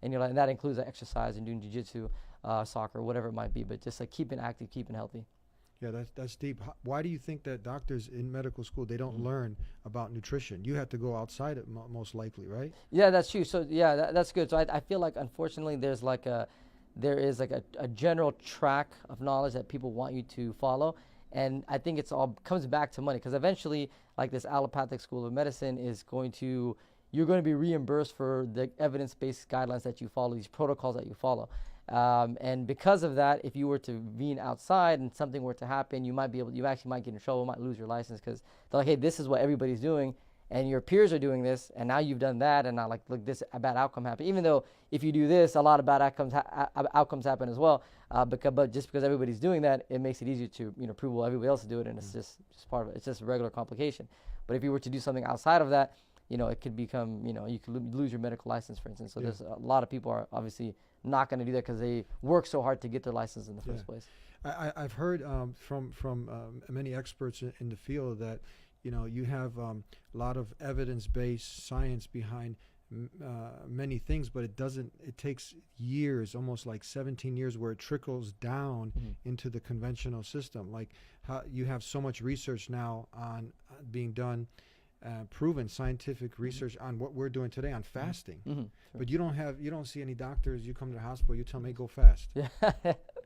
and and that includes like exercise and doing jiu-jitsu, soccer, whatever it might be, but just like keeping active, keeping healthy. Yeah, that's deep. Why do you think that doctors in medical school, they don't learn about nutrition? You have to go outside it most likely, right? Yeah, that's true. So yeah, that's good. So I feel like unfortunately there is like a general track of knowledge that people want you to follow, and I think it's all comes back to money, because eventually like this allopathic school of medicine is you're going to be reimbursed for the evidence-based guidelines that you follow, these protocols that you follow. And because of that, if you were to veer outside and something were to happen, you actually might get in trouble, might lose your license, because they're like, hey, this is what everybody's doing, and your peers are doing this, and now you've done that, and now like, look, this a bad outcome happened. Even though if you do this, a lot of bad outcomes happen as well. But just because everybody's doing that, it makes it easier to prove well everybody else is doing it, and it's just part of it. It's just a regular complication. But if you were to do something outside of that, it could become, you could lose your medical license, for instance. So there's a lot of people are obviously not going to do that because they work so hard to get their license in the first place. I've heard from many experts in the field that, you have a lot of evidence-based science behind many things, but it takes years, almost like 17 years, where it trickles down into the conventional system. Like how you have so much research now on being done, proven scientific research on what we're doing today on fasting, Sure. but you don't see any doctors. You come to the hospital, you tell them, hey, go fast. Yeah,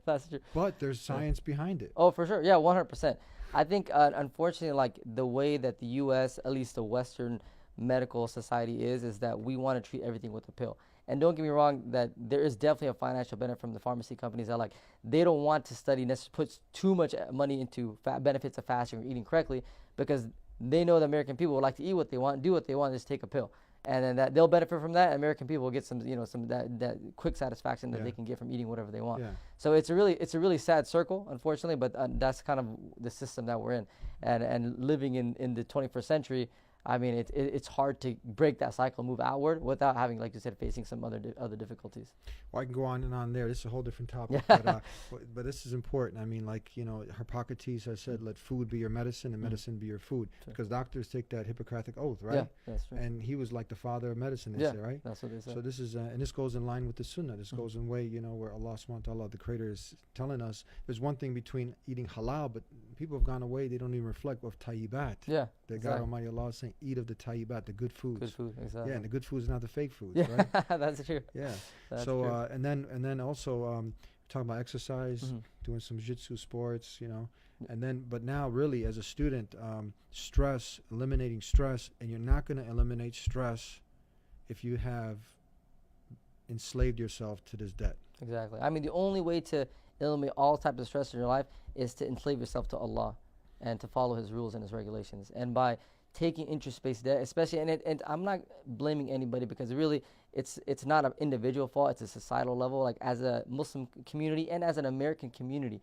that's true. But there's science behind it. Oh, for sure. Yeah, 100%. I think, unfortunately, like the way that the U.S., at least the Western medical society is that we want to treat everything with a pill. And don't get me wrong, that there is definitely a financial benefit from the pharmacy companies that they don't want to put too much money into benefits of fasting or eating correctly, because they know the American people would like to eat what they want, do what they want, just take a pill. And then that they'll benefit from that. American people will get some that quick satisfaction that they can get from eating whatever they want. Yeah. So it's a really sad circle, unfortunately, but that's kind of the system that we're in. And living in the 21st century, I mean, it's hard to break that cycle, move outward without having, like you said, facing some other difficulties. Well, I can go on and on there. This is a whole different topic, but this is important. I mean, like, Hippocrates has said, let food be your medicine and medicine be your food, because doctors take that Hippocratic oath, right? Yeah, that's true. And he was like the father of medicine, they say, right? That's what they say. So this is, and this goes in line with the Sunnah. This goes in way, where Allah subhanahu wa ta'ala, the Creator, is telling us there's one thing between eating halal, but people have gone away. They don't even reflect of tayyibat. Yeah. That God Almighty Allah is saying, eat of the tayyibat, the good foods. Good food, exactly. Yeah, and the good food is not the fake foods, yeah, right? That's true. Yeah. That's so true. and then also talking about exercise, doing some jiu-jitsu sports, but now really as a student, eliminating stress, and you're not going to eliminate stress if you have enslaved yourself to this debt. Exactly. I mean, the only way to eliminate all types of stress in your life is to enslave yourself to Allah and to follow His rules and His regulations. And by taking interest-based debt, especially, and I'm not blaming anybody, because really it's not an individual fault, it's a societal level. Like as a Muslim community and as an American community,